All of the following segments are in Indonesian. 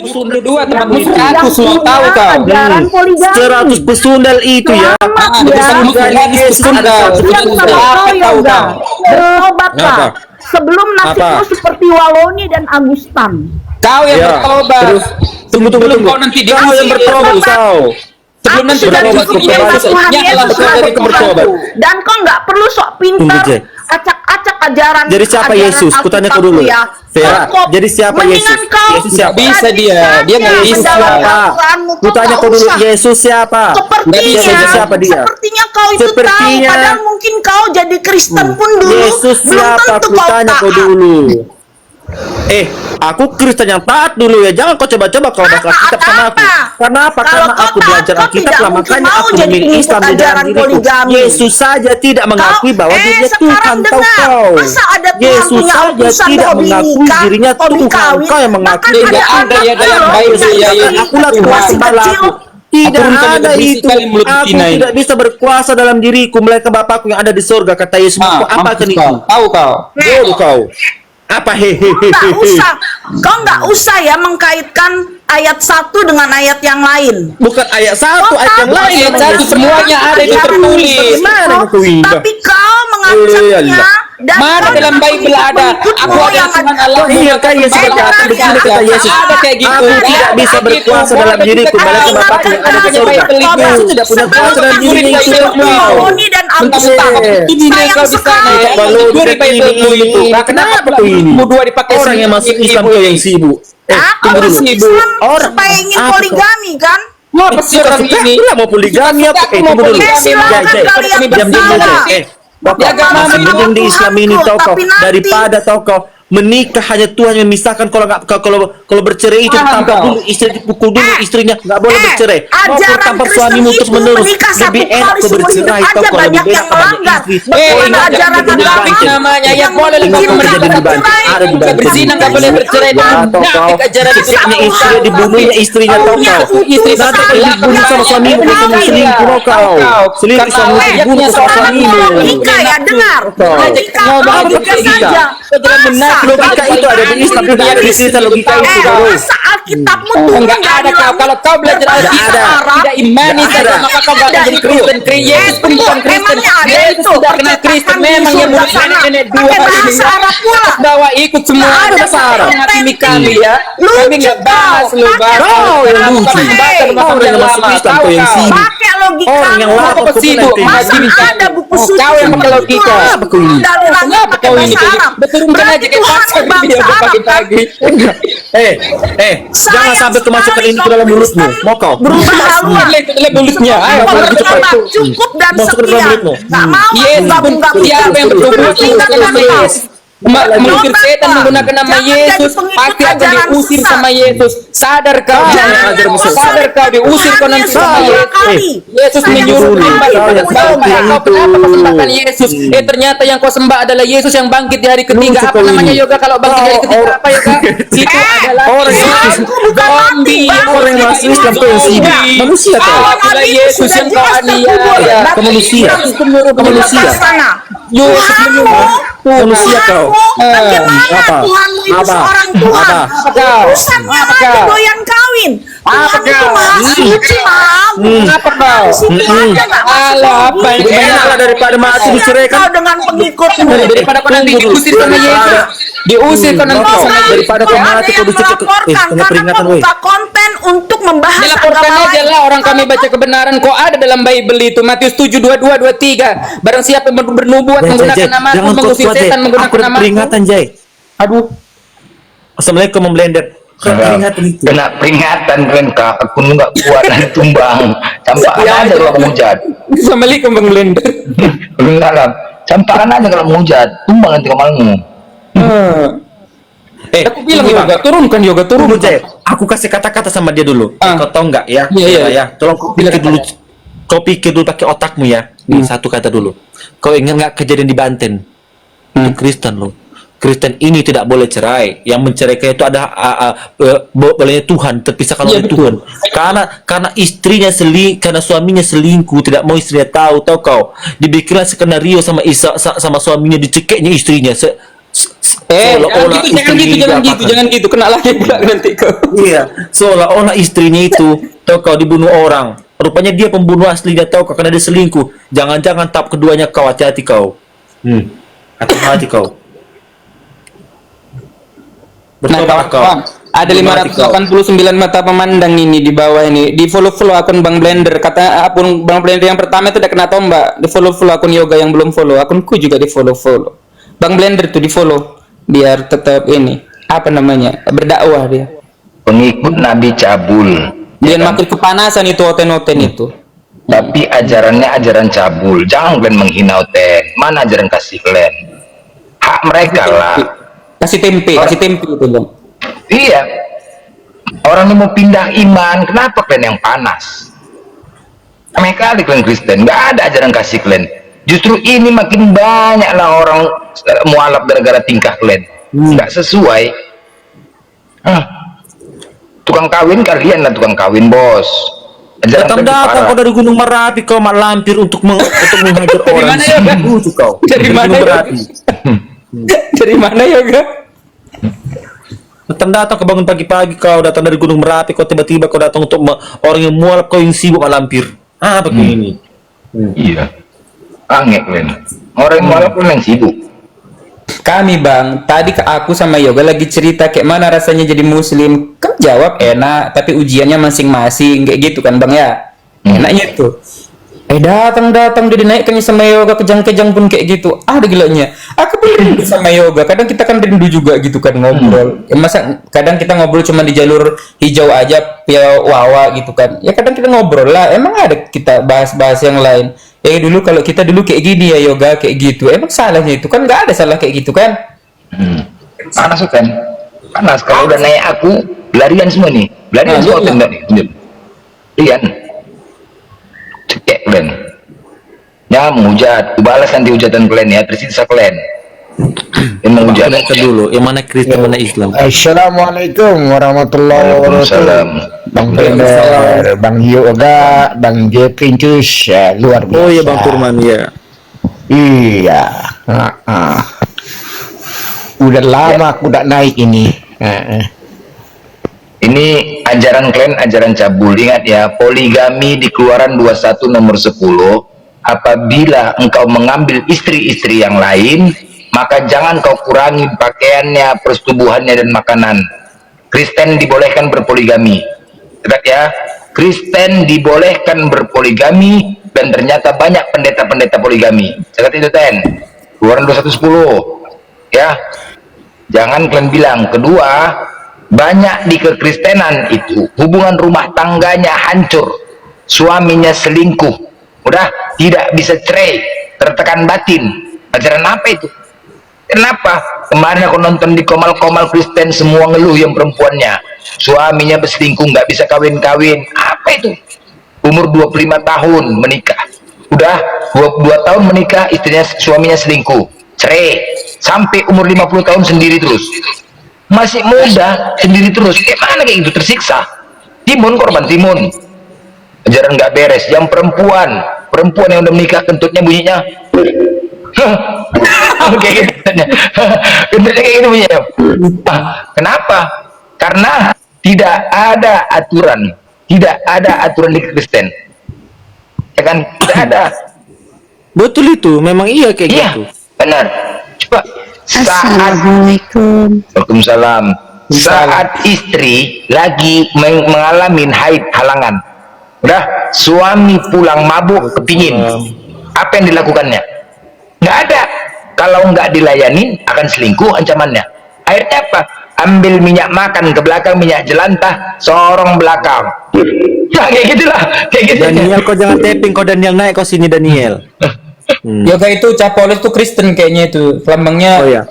Sunda dua tempatmu aku semua tahu kau. Ajaran poligami. 100 pesundal itu ya. Yesus Siap sama kau Yoga. Bertobatlah. Apa? Sebelum nasibmu seperti Waloni dan Agustan. Kau yang Ya. bertobat. Terus, tunggu. Kau nanti Kau yang bertobat kau. Sebelum nanti sudah bertobat, disuruh bertobat. sama Tuhan Nyala Yesus betul sebagai dari bertobat. Tuhanku. Dan kau nggak perlu sok pintar, Tunggu, Jay. acak-acak ajaran. Jadi siapa ajaran Yesus? Kutanya kau dulu. Alkitab ya. Vera, Kau- jadi siapa mendingan Yesus? kau Yesus siapa? Nggak bisa dia. Dia nggak saja bisa. mendalam Siapa? Al-Quranmu. Kau Kutanya nggak kau dulu, usah. Yesus siapa? Sepertinya, Yesus siapa dia? sepertinya kau itu Sepertinya. tahu. Padahal mungkin kau jadi Kristen pun dulu. Yesus belum siapa? tentu kau Kutanya kau taat. dulu. Aku Kristen yang taat dulu ya. Jangan kau coba-coba kalau bahas Alkitab sama aku. Karena apa? Kalau Karena kau aku taat, belajar kau Alkitab tidak lah. mungkin Makanya mau aku jadi memilih pengikut Islam di dalam ajaran diriku. poligami. Yesus saja tidak mengakui bahwa dia Tuhan. sekarang Tahu dengar, kau? masa ada Tuhan Yesus punya saja utusan tidak hobi mengakui nikah, dirinya hobi Tuhan. kawin, Kau yang bahkan mengakui. Tidak ada ya dalam Bible ya, Akulah Tuhan Tuhan. sembahlah aku. Tidak Turunkan ada juga berisi itu. kali mulut Aku betina ini. tidak bisa berkuasa dalam diriku melainkan Bapakku yang ada di surga, kata Yesus. Apa kan itu? Tahu kau. Bodoh kau. Apa Nggak usah, kau nggak usah ya mengkaitkan ayat satu dengan ayat yang lain. Bukan ayat satu, ayat yang lain. Ayat satu semuanya ada di tertulis. Bagaimana kau ini? Tapi kau mengancamnya dan Mana kau dalam dengan Bible ada? pengikut-pengikutmu Aku ada yang Tuhan Allah. Iya, kan Yesus dengar, berkata begini, kata Yesus. Ada kayak gitu. Aku tidak bisa berkuasa dalam diriku, melainkan Bapakku yang ada di surga. Yesus tidak punya kuasa dalam dirinya. Waloni dan Agustan. Ini Sayang kau di sana sekali. ya. Kalau Dua di Bible itu. Nah, kenapa kau ini? Dua dipakai Orang yang masuk Islam kau yang sibuk. Aku Tunggu dulu. masuk Islam Orang- supaya ingin apa kau? poligami kan? Ngapa sih orang ini? Suka mau poligami apa? Suka mau Tunggu dulu. poligami. Silakan Jai, kalian diam dulu, bersalah. Jai. Kau Ya, agama masih ini mending di Islam ini Tuhanku, tau kau tapi nanti- daripada tau kau menikah hanya Tuhan yang memisahkan. Kalau nggak kalau bercerai itu Paham tampar kau? dulu istri, dipukul dulu istrinya, nggak boleh bercerai. Mau Ajaran tampar Kristen suamimu terus itu menerus, menikah satu lebih enak kali kau seumur hidup bercerai tau aja, kalau lebih banyak enak yang sama melanggar. istri. Bagaimana ingat, ajaran jangan jadi agama banting namanya. Ya yang boleh mengizinkan kau menjadi bercerai? banting. Ada di banting. Berzina nggak boleh bercerai Ya, dengan tau kau. munafik ajaran itu. Istrinya istrinya dibunuhnya istrinya tau Punya kau. utusan. Nanti kau dibunuh sama suamimu, kamu selingkuh tau kau. Selingkuh suamimu dibunuh sama suamimu. Logika ya, dengar. Kau. Logika, Apa logika logika? saja. Logika itu ada di Islam, tidak ada di Kristen logika itu. Bro. Masa Alkitabmu turun Enggak ada kau. Kalau kau belajar Alkitab ada. tidak imani Nggak saja, ada. maka kau nggak akan jadi Kristen. Yesus pun bukan Kristen. Emangnya ada Yesus itu tidak kenal Kristen. Memang yang murid nenek dua pakai hari bahasa ini. Arab pula. Bawa ikut semua. Nggak ada bahasa Arab. Menghakimi kami ya. Lucu Kami nggak bahas kau. lu bahas. Kau yang lucu. Orang yang masuk Islam kau yang sibuk. Pakai logika. Orang yang Kenapa lapor kau sibuk ke Masa menghakimi kami? ada buku Oh, suci kau yang pakai seperti logika. itu? Apa kau ini? Dalilnya Kenapa pakai kau ini? bahasa Arab. Beturunkan Berarti aja kayak Tuhan pasar bangsa dia Arab kan? pagi-pagi. Jangan Sayang sampai kemasukan sekali ini ke dalam kau mulutmu. Kristen Mau kau? berubah haluan. Lihat mulutnya. Ayo, Mau lagi cepat. Cukup dan Masuk ke dalam sekian. mulutmu. Nggak mau Yesus pun gabung-gabung. siapa yang bertobat menggunakan nama Yesus, mengusir setan menggunakan nama Jangan jadi Yesus, pengikut pasti akan ajaran diusir sesat. sama Yesus. Sadar kau, sadar kau diusir kau nanti sama Yesus. Yesus menyuruh hamba ibadat sembah. Kau kenapa kau sembahkan Yesus? Ternyata yang kau sembah adalah Yesus yang bangkit di hari ketiga. Apa namanya yoga kalau bangkit di hari ketiga? Apa yoga? Itu adalah orang yang zombie. orang yang masuk Islam kau yang sibuk. Manusia kau. Adalah Yesus yang kau aniaya. Kau manusia. Kau manusia. Yesus menyuruh Manusia kau. Bagaimana Apa? Tuhanmu itu Apa? seorang Tuhan? Apa? kau? Urusannya Apa lagi kau? doyan kawin. Tuhan itu kau? maha suci, maha agung. Apa kau? Situ aja nggak masuk Alah, apa lagi. ini? Enaklah daripada mati Kau diceraikan. dengan pengikutmu. Daripada kau nanti diusir sama Yesus, diusir kau nanti sama Yesus. Daripada kau Ada mati kau yang dicekik. melaporkan Kena karena peringatan kau weh. buka konten untuk membahas Dilaporkan agama aja lain. lah orang kami baca kebenaran. Kok ada dalam Bible itu Matius 7:22-23. Barang siapa yang bernubuat menggunakan nama aku, Jangan mengusir kuat, Jai. setan Aku menggunakan ada nama aku. peringatan, Jai. Aduh, Assalamualaikum memblender. Peringatan itu. Kena peringatan keren kak, aku nggak kuat dan tumbang. Campakan aja kalau menghujat. Assalamualaikum Bang Blender. Enggak lah, campakan aja kalau menghujat, tumbang nanti kepalamu. Aku bilang yoga, turunkan yoga, Tunggu, turun. Jai. Aku kasih kata-kata sama dia dulu. Kau tahu nggak ya? Iya, iya. Ya. Tolong kau pikir dulu. Kau pikir dulu pakai otakmu ya. Nih, satu kata dulu. Kau ingat nggak kejadian di Banten? Itu Kristen loh. Kristen ini tidak boleh cerai. Yang menceraikan itu ada bolehnya Tuhan, terpisahkan Iya, oleh betul. Tuhan. Karena istrinya karena suaminya selingkuh, tidak mau istrinya tahu kau. Dibikinlah skenario sama sama suaminya, dicekiknya istrinya. Seolah-olah jangan gitu, kena lagi pula nanti kau. Iya, seolah-olah istrinya itu tahu kau dibunuh orang. Rupanya dia pembunuh aslinya, tahu kau, karena dia selingkuh. Jangan-jangan tahap keduanya kau, hati-hati kau. Hati-hati kau. Nah, Bertobat kau. kawan, ada 589 mata pemandang ini di bawah ini. Di follow akun Bang Blender. Kata akun Bang Blender yang pertama itu udah kena tombak. Di follow akun Yoga yang belum follow. Akunku juga di follow. Bang Blender tuh di follow biar tetap ini apa namanya berdakwah dia. Pengikut Nabi cabul. Dia makin kepanasan itu oten itu. Tapi ajarannya ajaran cabul. Jangan kalian menghina Oten. Mana ajaran kasih kalian? Hak mereka lah. Kasih tempe itu Bang. Iya. Orang yang mau pindah iman, kenapa kalian yang panas? Ramai kali kalian Kristen, nggak ada ajaran kasih kalian. Justru ini makin banyak lah orang mualaf gara-gara tingkah kalian. Nggak sesuai. Tukang kawin kalian lah, tukang kawin bos. Ajaran kalian Datang parah. kau dari Gunung Merapi, kau mak lampir untuk menghajar orang. mana ya, Bang? Lucu kau. Dari mana Gunung ya? Merapi. Dari mana Yoga? Datang kau bangun pagi-pagi, kau datang dari Gunung Merapi, kau tiba-tiba kau datang untuk orang yang mualaf, kau yang sibuk mak lampir. Apa kau ini? Iya. Aneh kalian. Orang yang mualaf kalian yang sibuk. Kami Bang, tadi aku sama Yoga lagi cerita kayak mana rasanya jadi muslim. Kan jawab enak, tapi ujiannya masing-masing kayak gitu kan Bang ya. Enaknya tuh. Datang dia dinaikkannya sama Yoga, kejang-kejang pun kayak gitu. Ada gilanya. Aku pun rindu sama Yoga. Kadang kita kan rindu juga gitu kan ngobrol. Masa kadang kita ngobrol cuma di jalur hijau aja, ya wawa gitu kan. Ya kadang kita ngobrol lah. Emang ada kita bahas-bahas yang lain. Dulu kalau kita dulu kayak gini ya Yoga kayak gitu. Emang salahnya itu kan nggak ada salah kayak gitu kan? Panas kan? Panas. Kalau udah naik aku, larian semua nih. Larian semua tenda nih. Larian. Cekek kalian. Ya menghujat. Kubalas nanti hujatan kalian ya. Tersiksa kalian. Yang menghujat. Kita dulu, yang mana Kristen, mana Islam. Assalamualaikum warahmatullahi Waalaikumsalam. wabarakatuh. Bang Blender, Bang Yoga, Bang Jepincus, ya, luar biasa. Oh iya Bang Turman ya. Iya. Udah lama aku udah naik ini. Ini ajaran kalian, ajaran cabul. Ingat ya, poligami di Keluaran 21 nomor 10. Apabila engkau mengambil istri-istri yang lain, maka jangan kau kurangi pakaiannya, persetubuhannya, dan makanan. Kristen dibolehkan berpoligami. Lihat ya, Kristen dibolehkan berpoligami, dan ternyata banyak pendeta-pendeta poligami. Lihat itu Keluaran 21:10. Ya, jangan kalian bilang. Kedua, banyak di kekristenan itu hubungan rumah tangganya hancur, suaminya selingkuh, udah tidak bisa cerai, tertekan batin. Ajaran apa itu? Kenapa? Kemarin aku nonton di komal-komal Kristen, semua ngeluh yang perempuannya, suaminya berselingkuh, nggak bisa kawin-kawin. Apa itu? Umur 25 tahun menikah, udah 22 tahun menikah, suaminya selingkuh, cerai, sampai umur 50 tahun sendiri terus. Masih muda sendiri terus. Mana kayak gitu, tersiksa. Timun, korban timun. Ajaran nggak beres. Yang perempuan yang udah menikah, kentutnya bunyinya kayak gitu. Kentutnya kayak gitu bunyinya. Kenapa? Karena tidak ada aturan di Kristen, ya kan? Tidak ada. Betul itu, memang iya kayak Iya, gitu. benar. Coba Assalamualaikum. Waalaikumsalam. Saat istri lagi mengalami haid halangan, udah suami pulang mabuk kepingin, apa yang dilakukannya? Nggak ada. Kalau nggak dilayani akan selingkuh ancamannya. Akhirnya apa? Ambil minyak makan ke belakang, minyak jelantah, sorong belakang. Ya kayak gitulah, kayak gitu. Daniel, kau jangan tapping, kau Daniel naik, kau sini Daniel. Yoga itu Capolos itu Kristen kayaknya itu. Lambangnya Oh ya.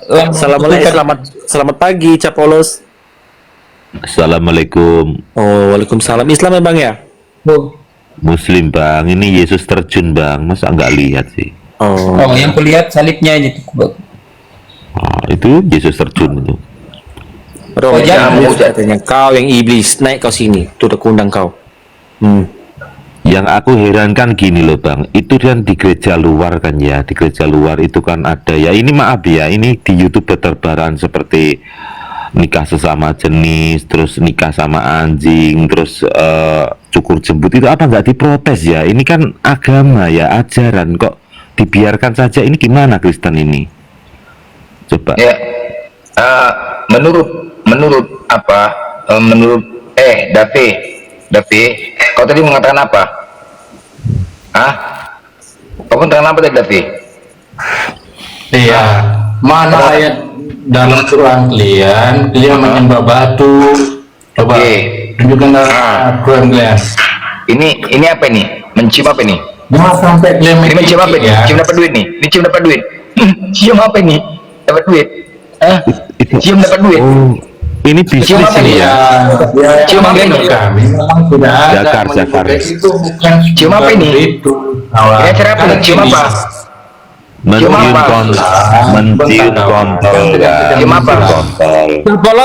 Selamat pagi Capolos. Assalamualaikum. Oh, Waalaikumsalam. Islam ya Bang ya? Oh, Muslim bang, ini Yesus terjun bang, masa nggak lihat sih? Oh. yang kulihat salibnya aja tuh. Itu Yesus terjun itu. Roh, jangan iblis katanya. Kau yang iblis, naik kau sini. Tuh udah kundang kau. Yang aku herankan gini loh Bang, itu kan di gereja luar kan ya, di gereja luar itu kan ada ya, ini maaf ya, ini di YouTube berterbaran seperti nikah sesama jenis, terus nikah sama anjing, terus cukur jembut, itu apa nggak diprotes ya? Ini kan agama ya, ajaran, kok dibiarkan saja, ini gimana Kristen ini? Coba. Ya, menurut apa? Menurut Davi, kau tadi mengatakan apa? Kau mengatakan apa tadi, Davi? Iya, mana ayat dalam Quran kalian menyembah batu? Coba tunjukkan Quran kalian. Ini apa ini? Mencium apa ini? Jangan sampai kalian Ini mencium apa ini? ya. Cium dapat duit nih. Ini cium dapat duit. Cium apa ini? Dapat duit. Cium dapat duit. Oh, ini Cium bisnis apa ini ini? ya. Cium apa ini? Kami memang tidak ada. Jakar. Itu bukan Cium apa ini? Itu. Ini acara apa nih? Cium apa? Mencium apa? mencium kontol ya. Cium apa? Kontol.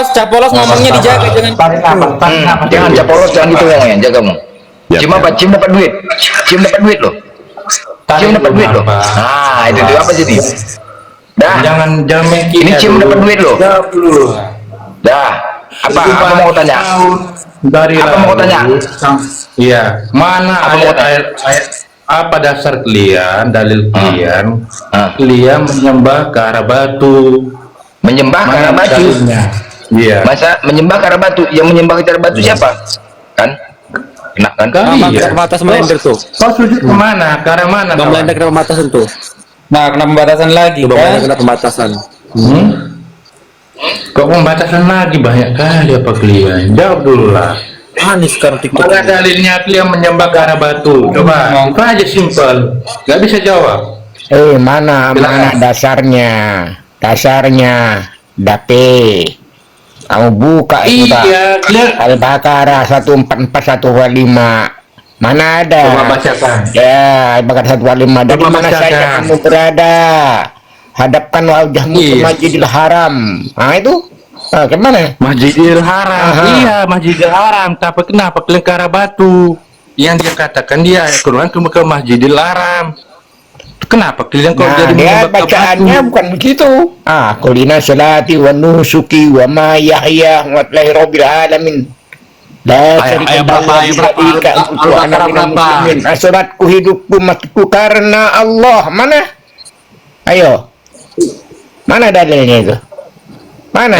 Capolos ngomongnya dijaga, jangan. Jangan capolos, jangan gitu ngomongnya, jagamu. Ya, Cium ya. apa? Cium dapat duit. Cium dapat duit loh. Cium dapat duit loh. Itu apa jadi? Dah. Jangan mikir. Ini cium dapat duit loh. Jawab dulu. Dah. Apa mau tanya? Dari Apa mau tanya? Iya, mana Apa mau ayat apa dasar kalian, dalil kalian? Kalian menyembah ke arah batu. Menyembah ke arah batu. dalilnya? Iya. Masa menyembah ke arah batu? Yang menyembah ke arah batu siapa? Kan? Enak kan? Iya. Batas melender tuh. Kau sujud kemana? Ke arah mana? Bang kawan? melender kena pembatasan tuh. Nah, kena pembatasan lagi. Coba Kan? kena pembatasan. Kok pembatasan lagi banyak kali apa kalian? Jawab dulu lah. Panis sekarang TikTok. Mana dalilnya kalian menyembah ke arah batu? Coba. Itu aja simpel. Gak bisa jawab. Mana dasarnya? Dasarnya, Dape. Kamu buka itu tak? Iya, kalian. Al-Baqarah 144 125. Mana ada? Coba bacakan. Ya, Al-Baqarah 145. Dari Coba mana saja bacakan. kamu berada? Hadapkan wajahmu ke Iya. Masjidil Haram. Nah itu. Kemana? Masjidil Haram. Aha. Iya, Masjidil Haram. Tapi kenapa kalian ke arah batu? Yang dia katakan dia Quran ke Masjidil Haram. Kenapa kalian kalau Nah, jadi dia menyembah ke bacaannya batu? bukan begitu. Qulina salati wa nusuki wa ma yahya wa lahi rabbil alamin. La Ayat berapa? Al-Baqarah berapa? Salatku, hidupku, matiku karena Allah. Mana? Ayo. Mana dalilnya itu? Mana?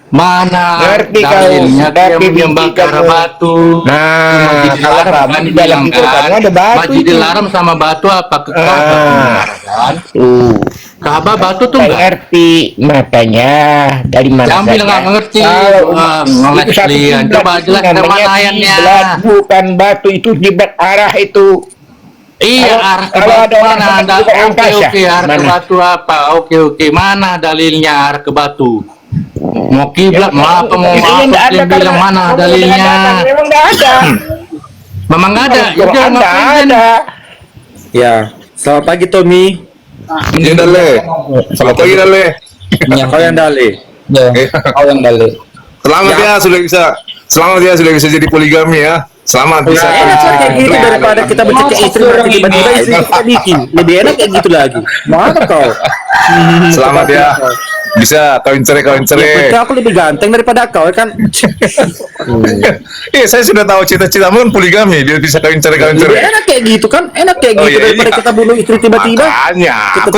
Mana Ngerti kau, dalilnya dia ngerti menyembah binti ke arah kamu. batu? Nah, Masjidil kalau Haram kamu kan di dalam dibilang itu kan, kamu ada batu Masjidil itu. Haram sama batu apa ke Ka'bah kan? Ka'bah batu tuh Saya enggak? ngerti matanya dari mana Jangan bilang nggak ngerti. Ngeles itu satu kalian. kiblat, Coba itu jelaskan namanya mana ayatnya. kiblat, bukan batu, itu kiblat arah itu. Iya, Kalau- arah ke kalau batu ada orang mana? sampai ke angkasa, Oke, arah ke mana? batu apa? Oke. Mana dalilnya arah ke batu? Mau kiblat, mau apa, mau Itu apa? nggak ada Kalian bilang karena- mana memang dalilnya? nggak ada, memang nggak ada. Memang nggak ada. Ya udah, Quran nggak ngapain? ada. Ya, selamat pagi Tommy. Ini dale. Selamat pagi dale. Ya, kau yang dale. Ya, kau yang balik. Selamat ya sudah bisa jadi poligami ya. Selamat bisa. Enak lah kayak gitu daripada kita mencegah istri mati tiba-tiba istri kita bikin. Lebih enak kayak gitu lagi. Mau apa kau? Selamat ya. Bisa kawin Ya, cerai. betul, aku lebih ganteng daripada kau kan. Saya sudah tahu cita-citamu kan poligami, biar bisa kawin cerai. Lebih enak kayak gitu kan. Enak kayak Oh, gitu iya, daripada iya. kita bunuh istri tiba-tiba. Makanya. Kita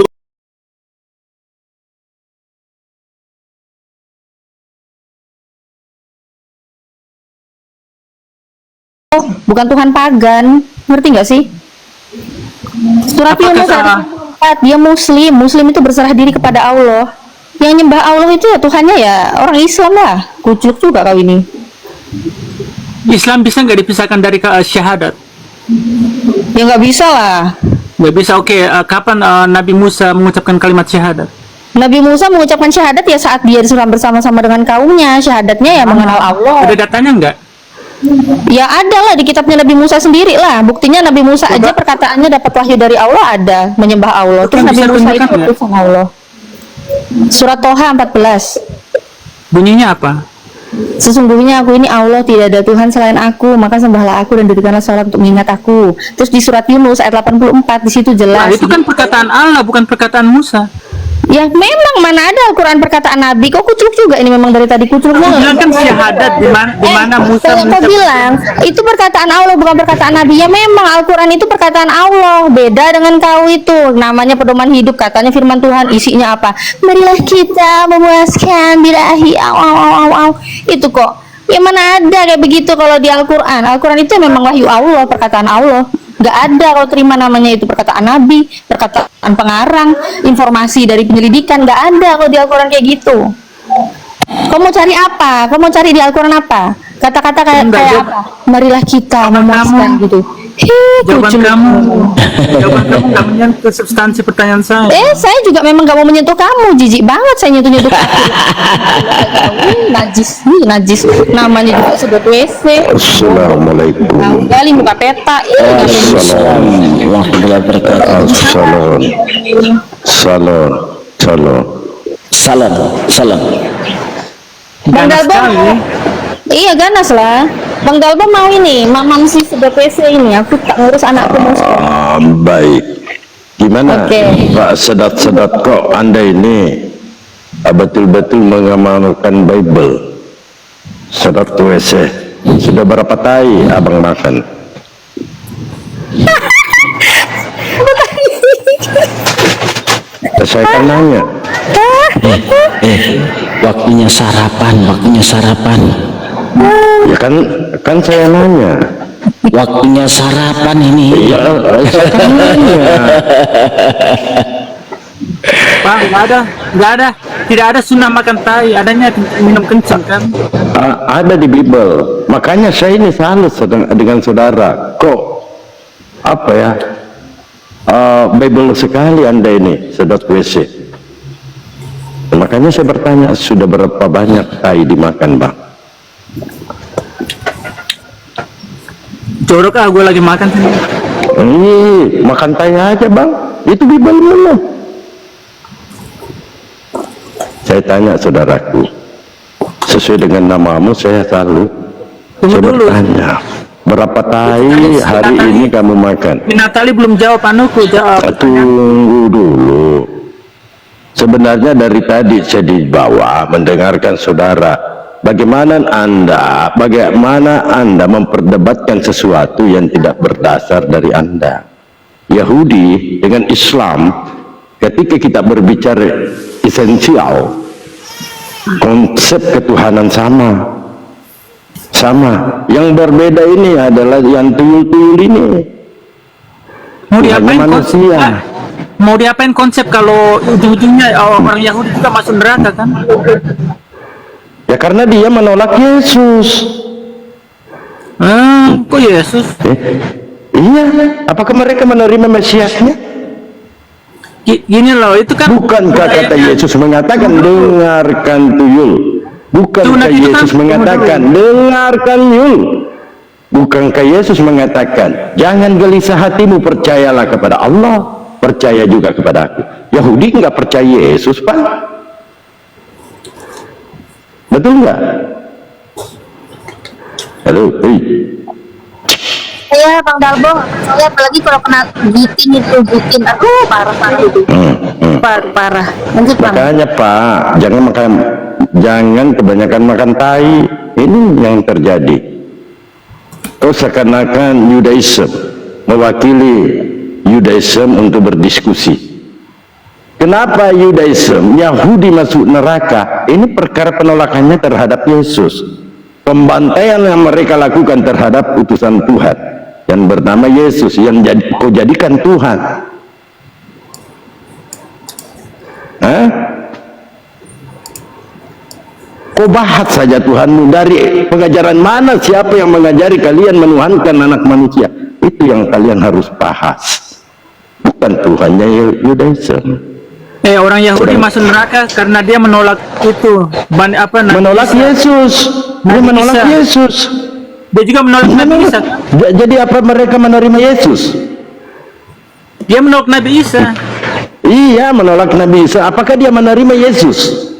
bukan Tuhan pagan, ngerti nggak sih? Surat Yunus ayat 4, dia Muslim itu berserah diri kepada Allah. Yang nyembah Allah itu ya Tuhannya ya orang Islam lah. Kucluk juga kau ini. Islam bisa nggak dipisahkan dari syahadat? Ya nggak bisa lah. Nggak bisa. Oke, kapan Nabi Musa mengucapkan kalimat syahadat? Nabi Musa mengucapkan syahadat ya saat dia disuruh bersama-sama dengan kaumnya. Syahadatnya ya mengenal Allah. Ada datanya nggak? Ya ada lah di kitabnya Nabi Musa sendiri lah. Buktinya Nabi Musa aja perkataannya dapat wahyu dari Allah ada menyembah Allah. Terus Kan Nabi bisa Musa itu tunjukkan nggak? utusan Allah. Surat Toha 14. Bunyinya apa? Sesungguhnya aku ini Allah, tidak ada Tuhan selain aku, maka sembahlah aku dan dirikanlah sholat untuk mengingat aku. Terus di surat Yunus ayat 84 di situ Nah, jelas. itu kan perkataan Allah, bukan perkataan Musa. Ya memang mana ada Al-Quran perkataan Nabi. Kok kucuk juga ini, memang dari tadi kucuk Kau mulu. bilang kan syahadat di mana Musa Kau bilang itu perkataan Allah bukan perkataan Nabi. Ya memang Al-Quran itu perkataan Allah. Beda dengan kau itu. Namanya pedoman hidup, katanya firman Tuhan. Isinya apa? Marilah kita memuaskan birahi. Itu kok. Ya mana ada kayak begitu kalau di Al-Quran. Al-Quran itu memang wahyu Allah, perkataan Allah. Nggak ada kalau terima namanya itu perkataan Nabi, perkataan pengarang, informasi dari penyelidikan. Nggak ada kalau di Al-Quran kayak gitu. Kau mau cari apa? Kau mau cari di Al-Quran apa? Kata-kata kayak apa? Marilah kita memuaskan gitu. Jawaban kamu nggak menyentuh substansi pertanyaan saya. Saya juga memang nggak mau menyentuh kamu. Jijik banget saya nyentuh kamu. Najis. Namanya juga sedot WC. Assalamualaikum. Tahu kali muka peta. Assalamualaikum warahmatullahi wabarakatuh. Salam. Bang Dalbo, iya ganas lah. Bang Dalbo mau ini, mamam si sedot WC ini. Aku tak ngurus anakku mau sekolah. Baik. Gimana Oke. Pak Sedat kok Anda ini betul-betul mengamalkan Bible? Sedat WC. Sudah berapa tai abang makan? Saya kan nanya. Waktunya sarapan. Ya kan saya nanya. Waktunya sarapan ini. Ya, saya kan nanya. Pak, nggak ada, tidak ada sunnah makan tai, adanya minum kencing kan. Ada di Bible. Makanya saya ini salut dengan saudara. Kok apa ya? Bible sekali Anda ini, sedot WC. Makanya saya bertanya, sudah berapa banyak tai dimakan, Bang? Jorok gue lagi makan sini. Makan tai aja, Bang. Itu Bible mana? Saya tanya saudaraku, sesuai dengan namamu saya salut. Saya bertanya, berapa tai hari ini kamu makan? Natali belum jawab anuku, jawab. Tunggu dulu. Sebenarnya dari tadi saya dibawa mendengarkan saudara. Bagaimana Anda memperdebatkan sesuatu yang tidak berdasar dari Anda? Yahudi dengan Islam, ketika kita berbicara esensial, konsep ketuhanan sama. Yang berbeda ini adalah yang tuyul-tuyul ini. Mau diapain manusia? Mau diapain konsep kalau ujung-ujungnya orang Yahudi juga masuk neraka kan? Ya karena dia menolak Yesus. Kok Yesus? Iya. Apakah mereka menerima Mesiasnya? Gini loh, itu kan. Bukankah kata Yesus mengatakan dengarkan tuyul? Bukankah Yesus mengatakan dengarkan tuyul? Bukankah Yesus mengatakan jangan gelisah hatimu, percayalah kepada Allah, percaya juga kepada aku. Yahudi nggak percaya Yesus, Pak. Betul nggak? Halo, Iya Bang Dalbo, saya apalagi kalau kena butin, aduh parah itu. Parah. Lanjut Bang. Makanya Pak, jangan kebanyakan makan tai. Ini yang terjadi. Seakan-akan Yudaism mewakili Yudaism untuk berdiskusi. Kenapa Yudaism, Yahudi masuk neraka? Ini perkara penolakannya terhadap Yesus. Pembantaian yang mereka lakukan terhadap utusan Tuhan yang bernama Yesus, yang kau jadikan Tuhan. Kau bahas saja Tuhanmu. Dari pengajaran mana, siapa yang mengajari kalian menuhankan anak manusia? Itu yang kalian harus bahas, bukan Tuhannya Yudaism. Orang Yahudi masuk neraka karena dia menolak itu. Menolak Yesus. Dia menolak Yesus. Dia juga menolak Nabi Isa. Jadi apa mereka menerima Yesus? Dia menolak Nabi Isa. Iya, menolak Nabi Isa. Apakah dia menerima Yesus?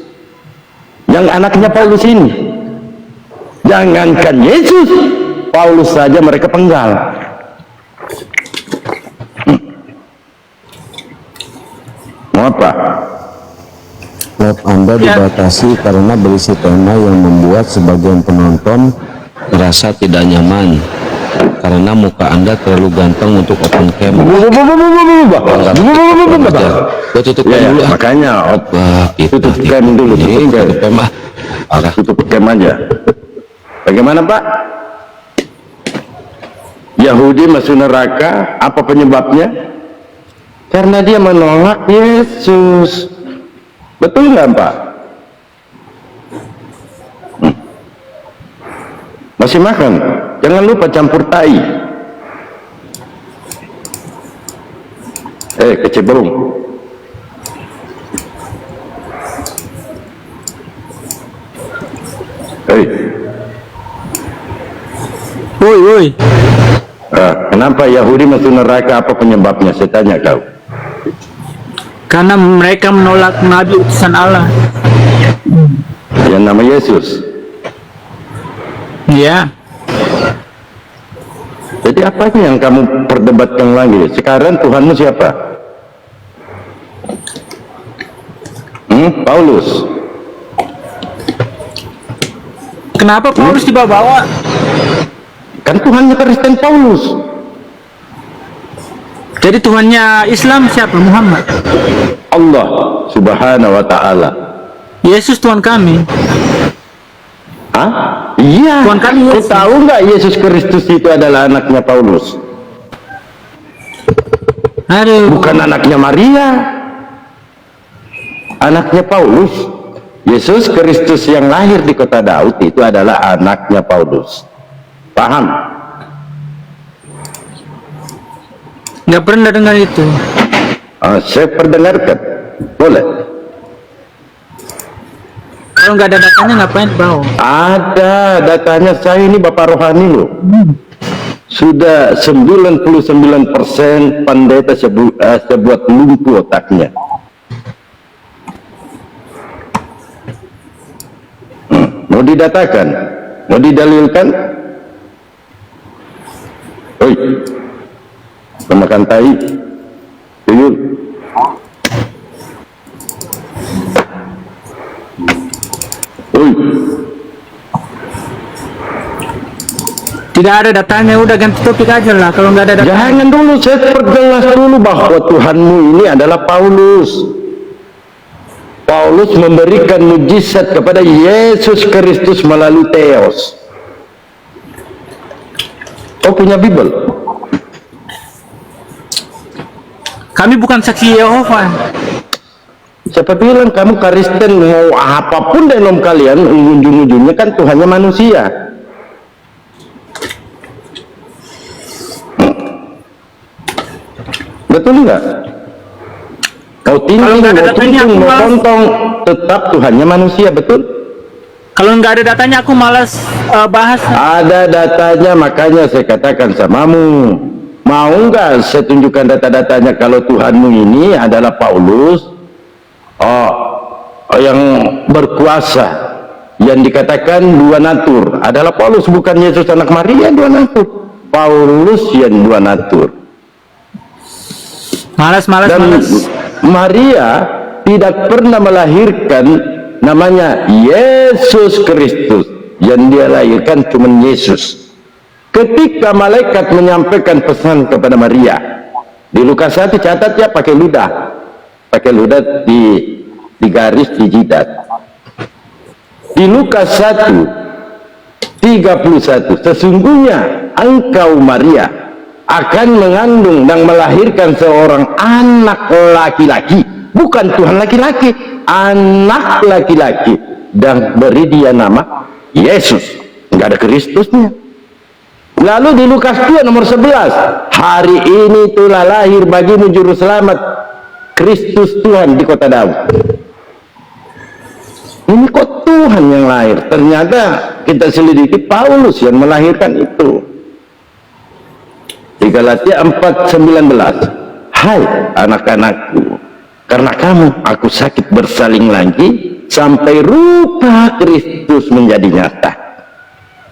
Yang anaknya Paulus ini. Jangankan Yesus, Paulus saja mereka penggal. Mau apa? Live Anda dibatasi karena berisi tema yang membuat sebagian penonton merasa tidak nyaman karena muka Anda terlalu ganteng untuk open cam. Gue tutup cam dulu. Makanya tutup cam dulu. Tutup cam aja. Bagaimana Pak? Yahudi masuk neraka, apa penyebabnya? Karena dia menolak Yesus. Betul nggak Pak? Masih makan? Jangan lupa campur tai. Kecebong. Woi. Kenapa Yahudi masuk neraka? Apa penyebabnya? Saya tanya kau. Karena mereka menolak Nabi utusan Allah. Yang nama Yesus. Ya. Jadi apa yang kamu perdebatkan lagi? Sekarang Tuhanmu siapa? Paulus. Kenapa Paulus dibawa-bawa? Kan Tuhannya Kristen Paulus. Jadi Tuhannya Islam siapa? Muhammad. Allah Subhanahu wa ta'ala. Yesus Tuhan kami. Hah? Iya. Tuhan kami Kau Yesus. tahu nggak Yesus Kristus itu adalah anaknya Paulus? Aduh. Bukan anaknya Maria. Anaknya Paulus. Yesus Kristus yang lahir di kota Daud itu adalah anaknya Paulus. Paham? Nggak pernah dengar itu. Saya perdengarkan. Boleh? Kalau nggak ada datanya ngapain bau? Ada datanya. Saya ini Bapak Rohani loh. Sudah 99% pendeta sebuat lumpuh otaknya. Mau didatakan? Mau didalilkan? Oi, pemakan tai, tuyul. Oi. Tidak ada datanya, udah ganti topik aja lah. Kalau nggak ada datanya. Jangan dulu, saya perjelas dulu bahwa Tuhanmu ini adalah Paulus. Paulus memberikan mujizat kepada Yesus Kristus melalui Theos. Kau punya Bible? Kami bukan saksi Yehova. Siapa bilang kamu Kristen? Mau apapun denom kalian, ujung-ujungnya kan Tuhannya manusia. Betul nggak? Kau tinggi, mau tuntung, mau kontong, tetap Tuhannya manusia, betul? Kalau nggak ada datanya aku malas bahas. Ada datanya, makanya saya katakan samamu. Mau nggak saya tunjukkan data-datanya kalau Tuhanmu ini adalah Paulus, yang berkuasa, yang dikatakan dua natur, adalah Paulus, bukan Yesus anak Maria dua natur. Paulus yang dua natur. Malas. Maria tidak pernah melahirkan namanya Yesus Kristus. Yang dia lahirkan cuma Yesus. Ketika malaikat menyampaikan pesan kepada Maria di Lukas 1, catat ya, pakai ludah di garis di jidat. Di Lukas 1:31, sesungguhnya engkau Maria akan mengandung dan melahirkan seorang anak laki-laki, bukan Tuhan laki-laki, anak laki-laki, dan beri dia nama Yesus. Nggak ada Kristusnya. Lalu di Lukas 2 nomor 11, hari ini telah lahir bagimu juru selamat, Kristus Tuhan di kota Daud. Ini kok Tuhan yang lahir? Ternyata kita selidiki Paulus yang melahirkan itu. Di Galatia 4:19, hai anak-anakku, karena kamu aku sakit bersaling lagi sampai rupa Kristus menjadi nyata.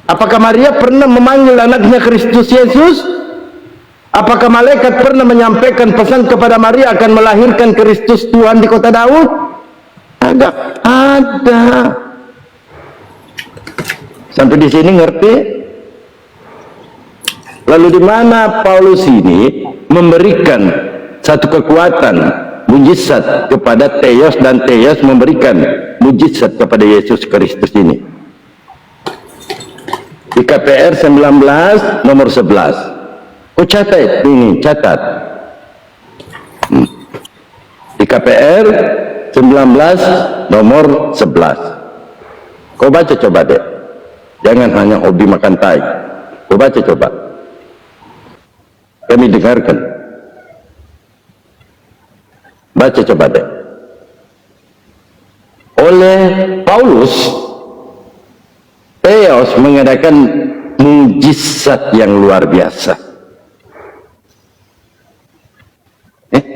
Apakah Maria pernah memanggil anaknya Kristus Yesus? Apakah malaikat pernah menyampaikan pesan kepada Maria akan melahirkan Kristus Tuhan di kota Daud? Agak ada. Sampai di sini ngerti? Lalu di mana Paulus ini memberikan satu kekuatan mujizat kepada Theos dan Theos memberikan mujizat kepada Yesus Kristus ini? Di KPR 19 nomor 11. Oh catat ini, catat. Di KPR 19 nomor 11. Kau baca coba deh. Jangan hanya hobi makan tai. Kau baca coba. Kami dengarkan. Baca coba deh. Oleh Paulus, Theos mengadakan mujizat yang luar biasa.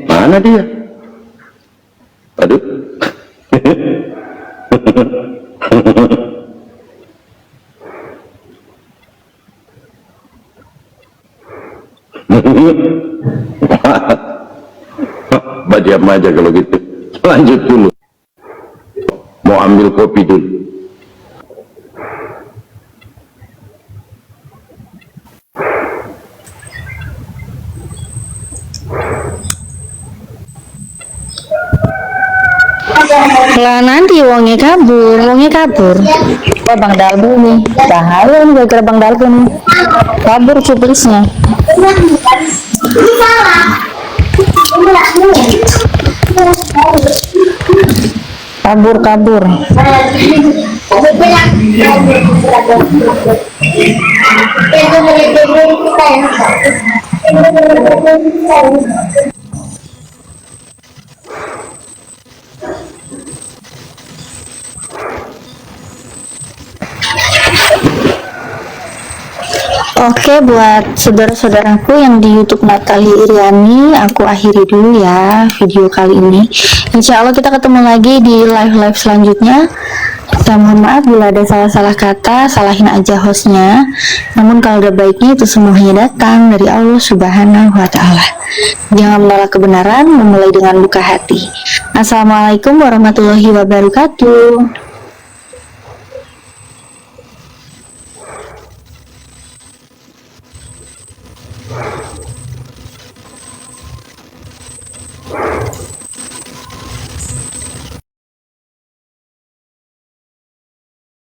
Mana dia? Aduh. Diam aja kalau gitu. Lanjut dulu. Mau ambil kopi dulu. Lah nanti wongnya kabur. Wah Bang Dalbu nih, bahaya nih gara-gara Bang Dalbu nih. Kabur cuplisnya. Kabur. Oke, buat saudara-saudaraku yang di YouTube Natali Iriani, aku akhiri dulu ya video kali ini. Insya Allah kita ketemu lagi di live selanjutnya. Saya mohon maaf bila ada salah-salah kata, salahin aja hostnya. Namun kalau ada baiknya itu semuanya datang dari Allah Subhanahu wa Ta'ala. Jangan menolak kebenaran, memulai dengan buka hati. Assalamualaikum warahmatullahi wabarakatuh.